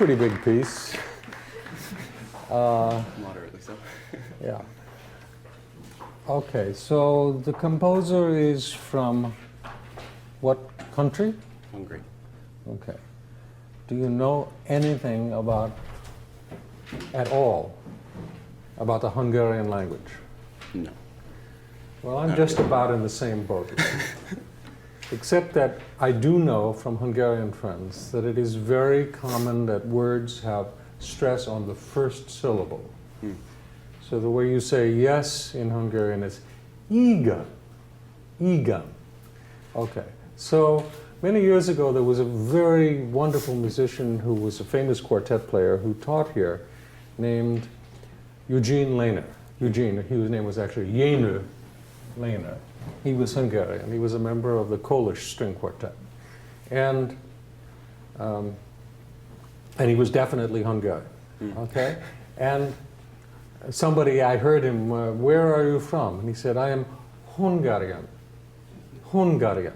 pretty big piece. Moderately so. Yeah. Okay, so the composer is from what country? Hungary. Okay. Do you know anything at all about the Hungarian language? No. Well, I'm just about in the same boat. Except that I do know from Hungarian friends that it is very common that words have stress on the first syllable. So the way you say yes in Hungarian is igen, igen. Okay, so many years ago there was a very wonderful musician who was a famous quartet player who taught here named Eugene Lehner. His name was actually Jenő Lehner. He was Hungarian. He was a member of the Polish string quartet. And he was definitely Hungarian, okay? And I heard him, where are you from? And he said, I am Hungarian. Hungarian.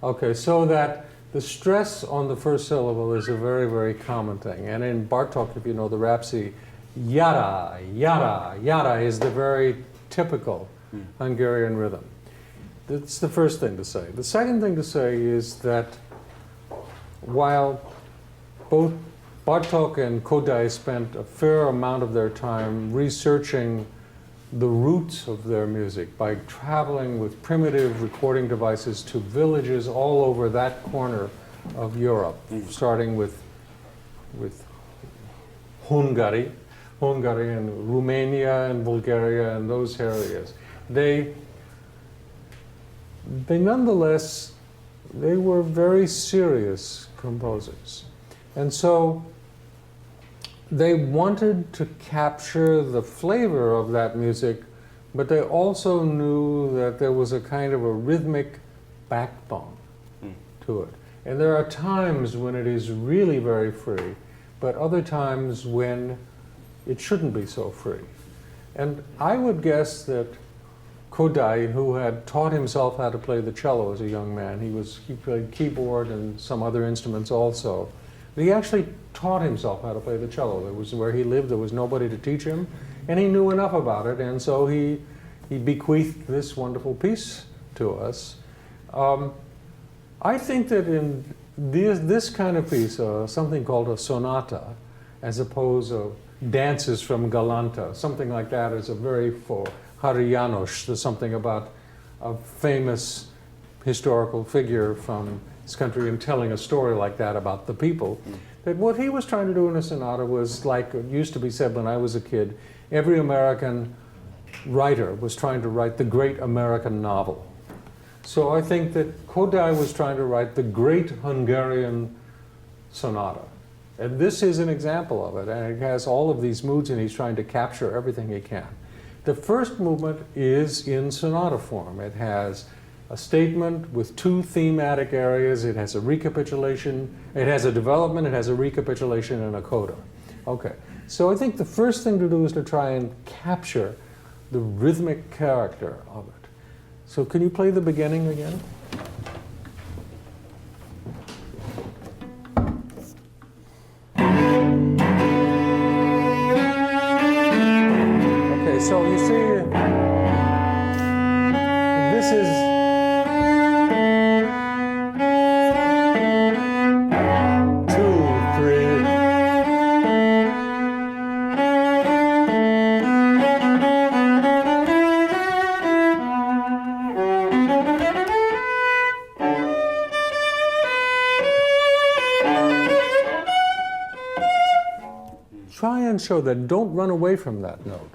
Okay, so that the stress on the first syllable is a very, very common thing. And in Bartók, if you know the Rhapsody, yada, yada, yada is the very typical Hungarian rhythm. That's the first thing to say. The second thing to say is that while both Bartók and Kodaly spent a fair amount of their time researching the roots of their music by traveling with primitive recording devices to villages all over that corner of Europe, starting with Hungary and Romania and Bulgaria and those areas. They nonetheless, they were very serious composers. And so they wanted to capture the flavor of that music, but they also knew that there was a kind of a rhythmic backbone to it. And there are times when it is really very free, but other times when it shouldn't be so free. And I would guess that Kodaly, who had taught himself how to play the cello as a young man, he played keyboard and some other instruments also. But he actually taught himself how to play the cello. There was where he lived, there was nobody to teach him, and he knew enough about it, and so he bequeathed this wonderful piece to us. I think that in this kind of piece, something called a sonata, as opposed to dances from Galanta, something like that is a very full. Hari János, there's something about a famous historical figure from his country and telling a story like that about the people. That what he was trying to do in a sonata was like it used to be said when I was a kid, every American writer was trying to write the great American novel. So I think that Kodaly was trying to write the great Hungarian sonata. And this is an example of it, and it has all of these moods and he's trying to capture everything he can. The first movement is in sonata form. It has a statement with two thematic areas. It has a recapitulation. It has a development. It has a recapitulation and a coda. Okay, so I think the first thing to do is to try and capture the rhythmic character of it. So can you play the beginning again? So you see, this is try and show that. Don't run away from that note.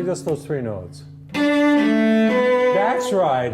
Just those three notes. That's right.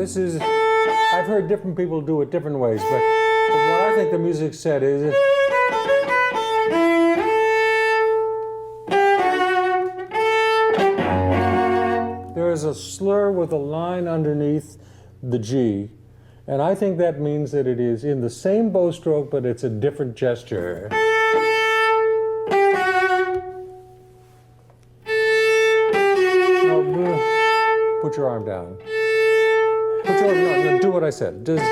this is, I've heard different people do it different ways, but what I think the music said is, there is a slur with a line underneath the G, and I think that means that it is in the same bow stroke, but it's a different gesture. Put your arm down. No, do what I said. Just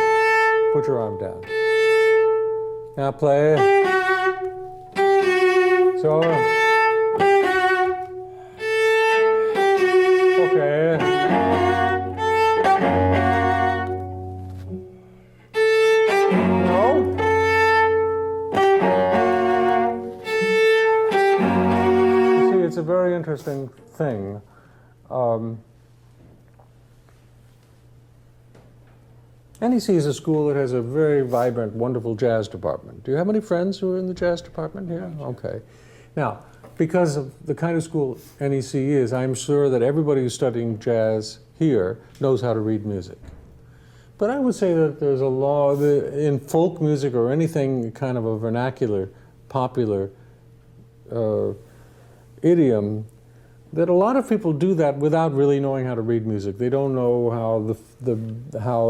put your arm down. Now play. So. Okay. No. You see, it's a very interesting thing. NEC is a school that has a very vibrant, wonderful jazz department. Do you have any friends who are in the jazz department here? Okay. Now, because of the kind of school NEC is, I'm sure that everybody who's studying jazz here knows how to read music. But I would say that there's a law in folk music or anything kind of a vernacular, popular idiom, that a lot of people do that without really knowing how to read music. They don't know how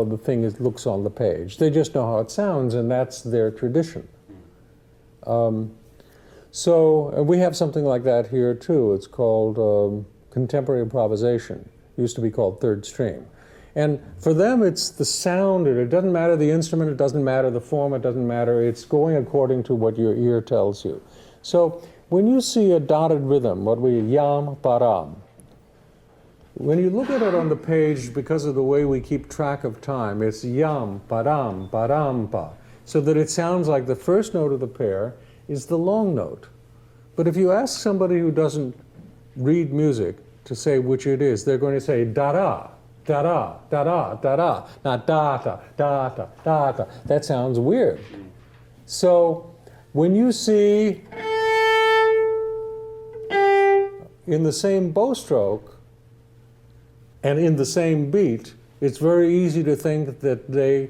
the thing looks on the page. They just know how it sounds, and that's their tradition. So we have something like that here too. It's called contemporary improvisation. It used to be called third stream. And for them, it's the sound. It doesn't matter the instrument. It doesn't matter the form. It doesn't matter. It's going according to what your ear tells you. So when you see a dotted rhythm, what we yam, param, when you look at it on the page, because of the way we keep track of time, it's yam, param, param, pa, so that it sounds like the first note of the pair is the long note. But if you ask somebody who doesn't read music to say which it is, they're going to say da-da, da-da, da-da, da-da, not da-da, da-da, da-da. That sounds weird. So when you see in the same bow stroke and in the same beat, it's very easy to think that they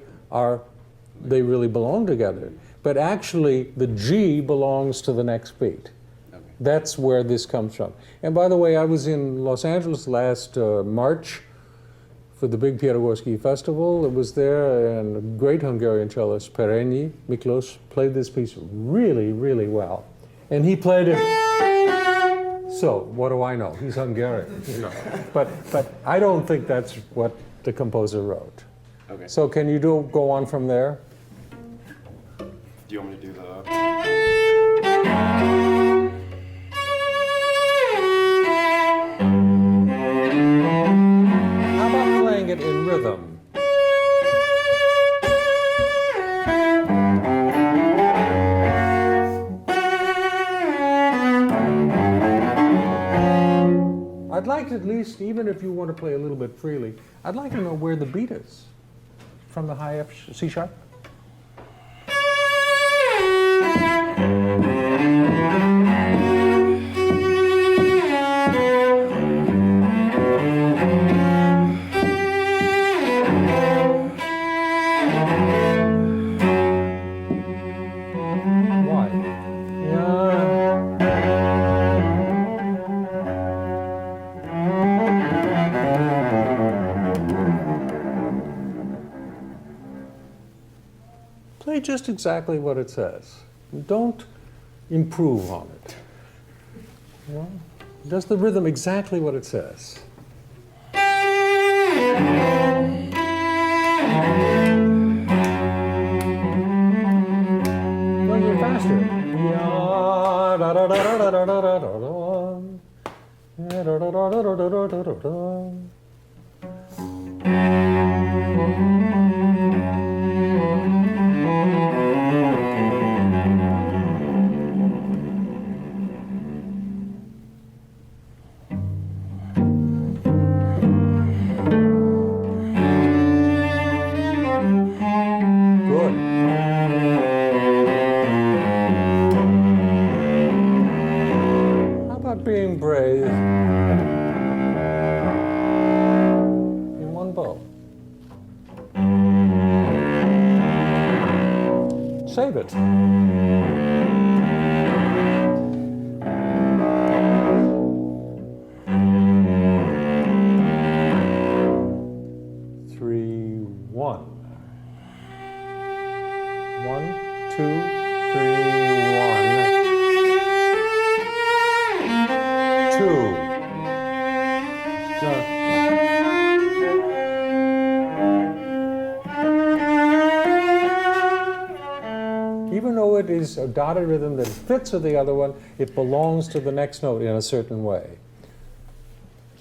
really belong together. But actually, the G belongs to the next beat. Okay. That's where this comes from. And by the way, I was in Los Angeles last March for the big Pierogorski Festival. It was there, and a great Hungarian cellist, Perényi Miklós, played this piece really, really well. And he played it. So, what do I know? He's Hungarian. You know. But I don't think that's what the composer wrote. Okay. So can you go on from there? Do you want me to do the... How about playing it in rhythm? I'd like to at least, even if you want to play a little bit freely, I'd like to know where the beat is from the high F, C sharp. Just exactly what it says. Don't improve on it. You know? Just the rhythm exactly what it says. Well, you're faster. Being brave in one bow. save it. Three, one. 1, 2, 3, 1, 2. Even though it is a dotted rhythm that fits with the other one, it belongs to the next note in a certain way.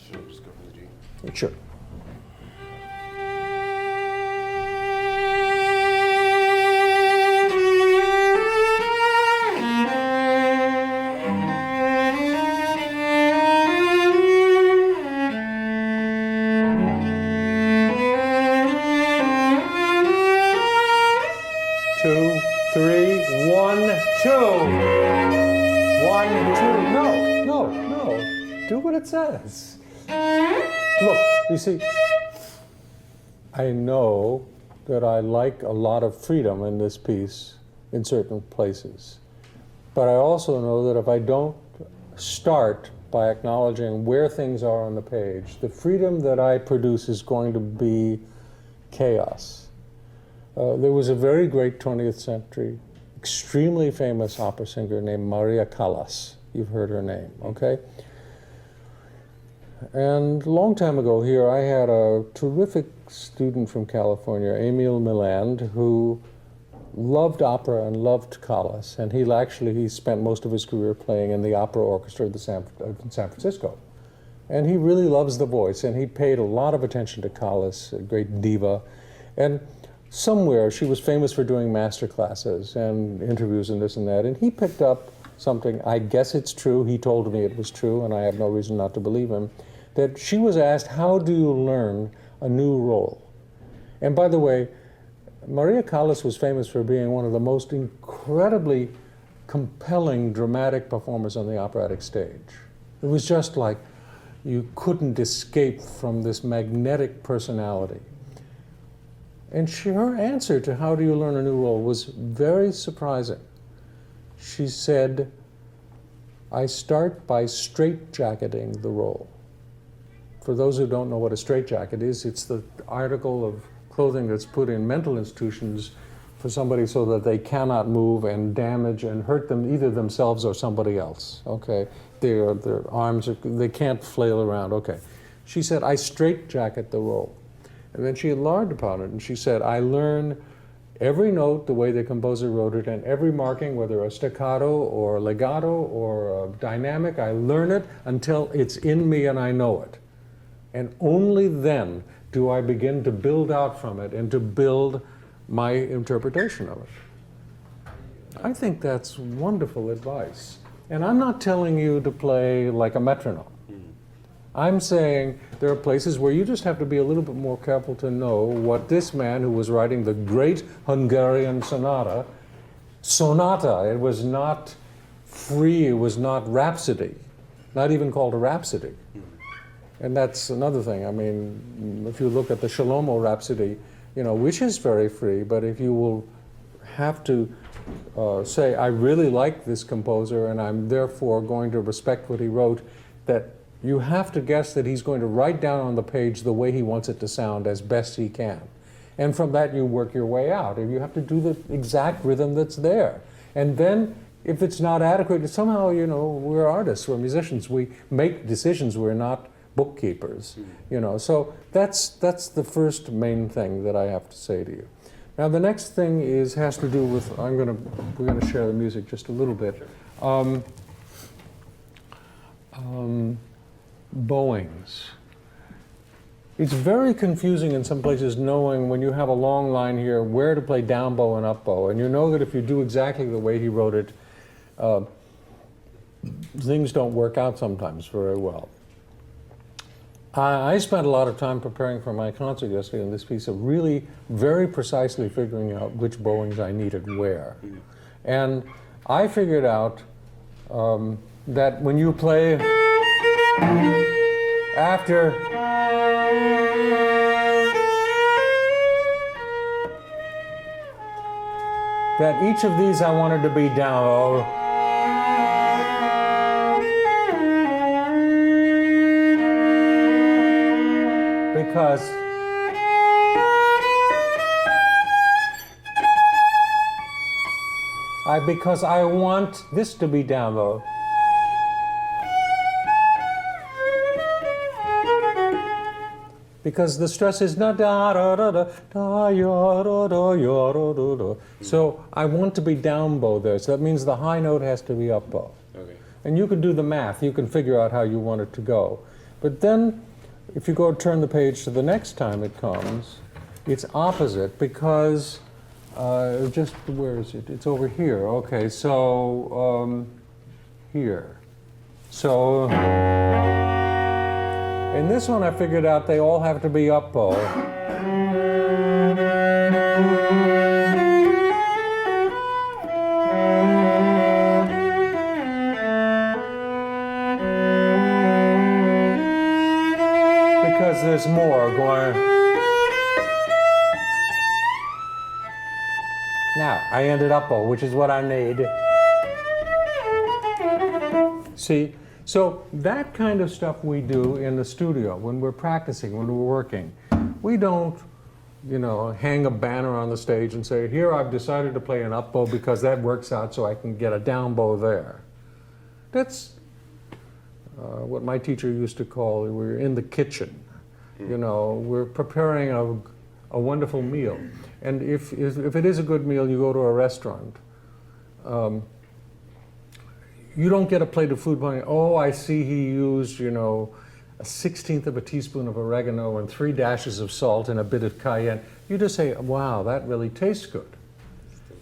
Should I just go for the G? Sure. Two, three, 1, 2. 1, 2. No. Do what it says. Look, you see, I know that I like a lot of freedom in this piece in certain places. But I also know that if I don't start by acknowledging where things are on the page, the freedom that I produce is going to be chaos. There was a very great 20th century, extremely famous opera singer named Maria Callas. You've heard her name, okay? And a long time ago here, I had a terrific student from California, Emil Milland, who loved opera and loved Callas. And he spent most of his career playing in the opera orchestra of San Francisco. And he really loves the voice, and he paid a lot of attention to Callas, a great diva. And somewhere she was famous for doing master classes and interviews and this and that, and he picked up something, I guess it's true, he told me it was true, and I have no reason not to believe him, that she was asked, how do you learn a new role? And by the way, Maria Callas was famous for being one of the most incredibly compelling dramatic performers on the operatic stage. It was just like you couldn't escape from this magnetic personality. And her answer to how do you learn a new role was very surprising. She said, I start by straitjacketing the role. For those who don't know what a straitjacket is, it's the article of clothing that's put in mental institutions for somebody so that they cannot move and damage and hurt them, either themselves or somebody else, okay? Their arms, they can't flail around, okay. She said, I straitjacket the role. And then she enlarged upon it, and she said, I learn every note the way the composer wrote it, and every marking, whether a staccato or legato or dynamic, I learn it until it's in me and I know it. And only then do I begin to build out from it and to build my interpretation of it. I think that's wonderful advice. And I'm not telling you to play like a metronome. I'm saying there are places where you just have to be a little bit more careful to know what this man who was writing the great Hungarian sonata, it was not free, it was not rhapsody, not even called a rhapsody. And that's another thing. I mean, if you look at the Shlomo Rhapsody, which is very free, but if you will have to say, I really like this composer and I'm therefore going to respect what he wrote, that you have to guess that he's going to write down on the page the way he wants it to sound as best he can. And from that you work your way out. And you have to do the exact rhythm that's there. And then if it's not adequate, somehow, we're artists, we're musicians, we make decisions, we're not bookkeepers. So that's the first main thing that I have to say to you. Now the next thing has to do with, we're gonna share the music just a little bit. Bowings. It's very confusing in some places knowing when you have a long line here where to play down bow and up bow, and you know that if you do exactly the way he wrote it, things don't work out sometimes very well. I spent a lot of time preparing for my concert yesterday in this piece of really very precisely figuring out which bowings I needed where. And I figured out that when you play after that each of these I wanted to be down bow. Because I want this to be down low. Because the stress is not da da da da da ya da da ya da da da. So I want to be down bow there. So that means the high note has to be up bow. Okay. And you can do the math. You can figure out how you want it to go. But then, if you go turn the page to the next time it comes, it's opposite because just where is it? It's over here. Okay, so here. So in this one, I figured out they all have to be up bow. Because there's more going. Now, I ended up bow, which is what I need. See? So that kind of stuff we do in the studio when we're practicing, when we're working. We don't, you know, hang a banner on the stage and say, here I've decided to play an up bow because that works out so I can get a down bow there. That's what my teacher used to call, we're in the kitchen. You know, we're preparing a wonderful meal. And if it is a good meal, you go to a restaurant. You don't get a plate of food going, oh, I see he used, you know, a 1/16 of a teaspoon of oregano and 3 dashes of salt and a bit of cayenne. You just say, wow, that really tastes good.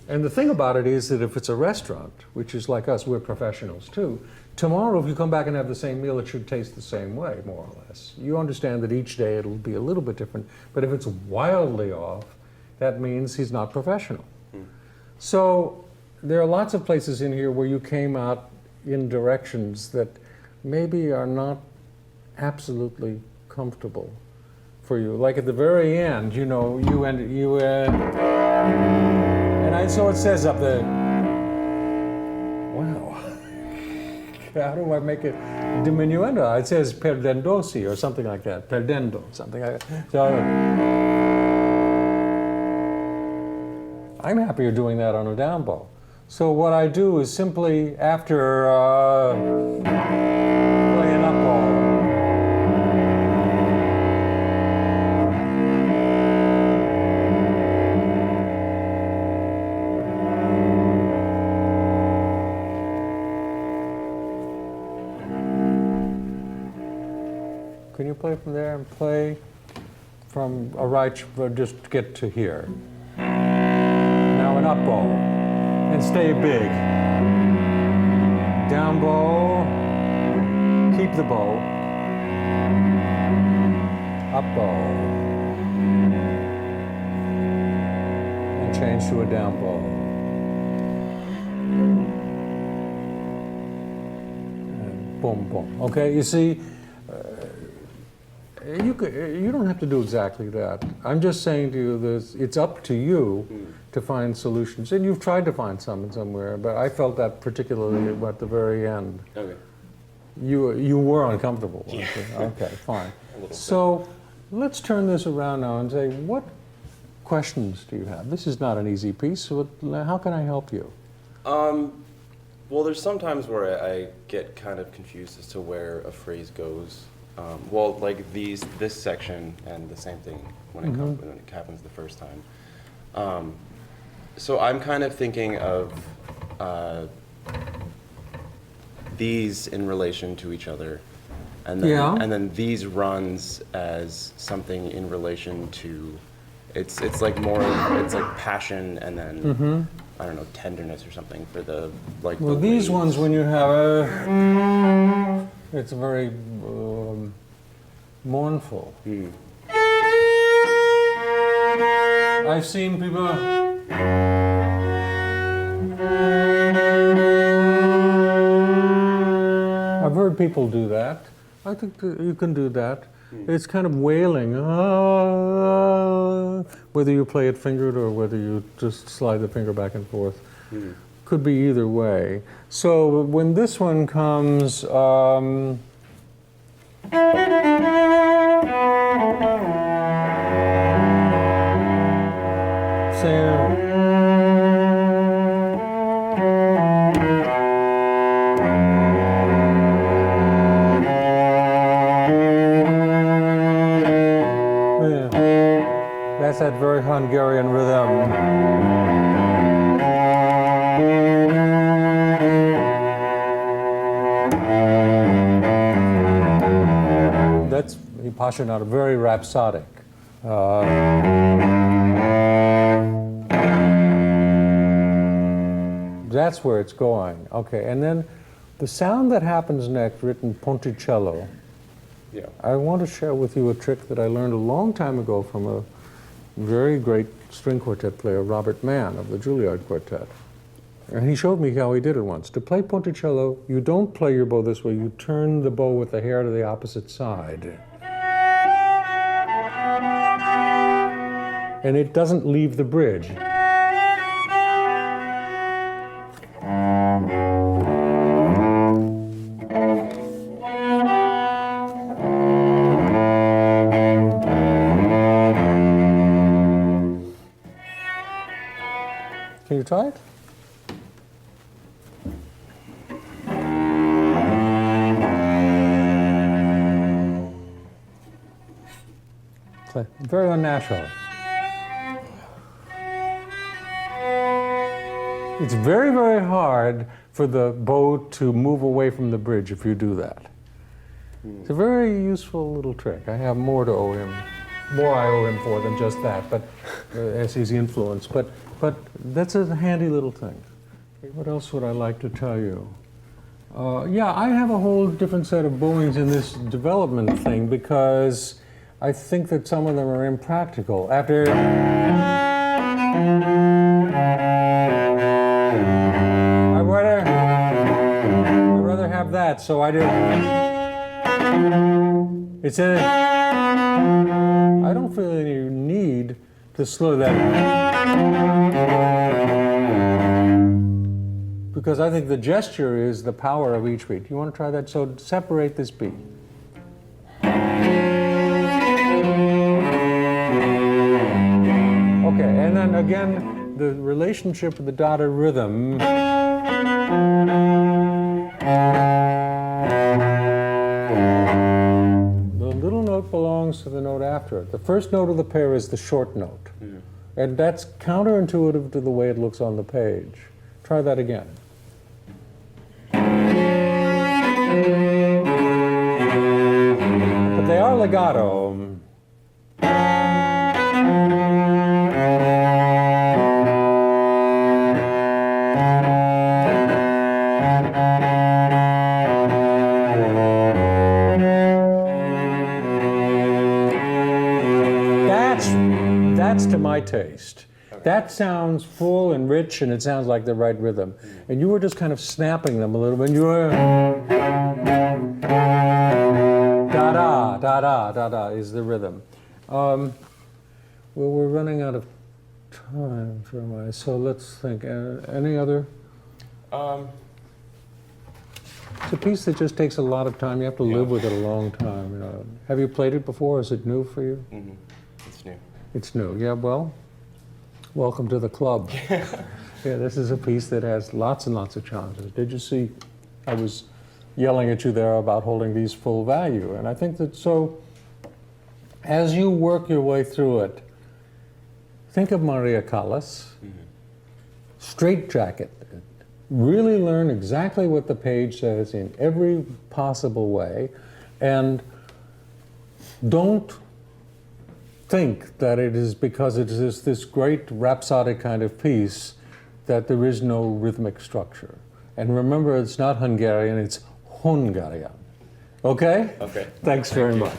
And the thing about it is that if it's a restaurant, which is like us, we're professionals too, tomorrow if you come back and have the same meal, it should taste the same way, more or less. You understand that each day it'll be a little bit different, but if it's wildly off, that means he's not professional. So there are lots of places in here where you came out in directions that maybe are not absolutely comfortable for you. Like at the very end, you know, so it says up there, wow, how do I make it diminuendo? It says perdendosi or something like that, perdendo, something like that. So I'm happier doing that on a down bow. So what I do is simply, after playing up bow, can you play from there and play from a right, just get to here. Now an up bow. And stay big. Down bow, keep the bow. Up bow. And change to a down bow. And boom, boom. Okay, you see, you don't have to do exactly that. I'm just saying to you this, it's up to you to find solutions. And you've tried to find some somewhere, but I felt that particularly at the very end. Okay. You were uncomfortable. Yeah. Okay, fine. So let's turn this around now and say, what questions do you have? This is not an easy piece, so how can I help you? Well, there's some times where I get kind of confused as to where a phrase goes. Well, like this section, and the same thing when it happens the first time. So I'm kind of thinking of these in relation to each other, and then these runs as something in relation to. It's like more. It's like passion, and then I don't know, tenderness or something for the like. Well, the these waves. ones, when you have it's very mournful. I've seen people. I've heard people do that. I think you can do that. It's kind of wailing, whether you play it fingered or whether you just slide the finger back and forth. Could be either way. So when this one comes, that's that very Hungarian rhythm. That's Sonata, very rhapsodic. That's where it's going. Okay, and then the sound that happens next, written Ponticello. Yeah. I want to share with you a trick that I learned a long time ago from a very great string quartet player, Robert Mann of the Juilliard Quartet. And he showed me how he did it once. To play Ponticello, you don't play your bow this way, you turn the bow with the hair to the opposite side. And it doesn't leave the bridge. Can you try it? Very unnatural. It's very, very hard for the bow to move away from the bridge if you do that. It's a very useful little trick. I have more to owe him, more I owe him for than just that, but as his influence. But that's a handy little thing. Okay, what else would I like to tell you? Yeah, I have a whole different set of bowings in this development thing because I think that some of them are impractical. After I'd rather have that, so I do. It's I don't feel any need to slow that because I think the gesture is the power of each beat. You want to try that? So separate this beat. Okay, and then again, the relationship with the dotted rhythm. The little note belongs to the note after it. The first note of the pair is the short note. And that's counterintuitive to the way it looks on the page. Try that again. But they are legato. That's to my taste. Okay. That sounds full and rich, and it sounds like the right rhythm. And you were just kind of snapping them a little bit. You were da-da, da-da, da-da is the rhythm. Well, we're running out of time, so let's think. Any other? It's a piece that just takes a lot of time. You have to live with it a long time. You know. Have you played it before? Is it new for you? Mm-hmm. It's new. It's new, yeah, well, welcome to the club. Yeah, this is a piece that has lots and lots of challenges. Did you see, I was yelling at you there about holding these full value, and I think that so, as you work your way through it, think of Maria Callas, straitjacket it, really learn exactly what the page says in every possible way, and don't think that it is because it is this great rhapsodic kind of piece that there is no rhythmic structure. And remember, it's not Hungarian, it's Hungarian. Okay? Okay. Thanks very much.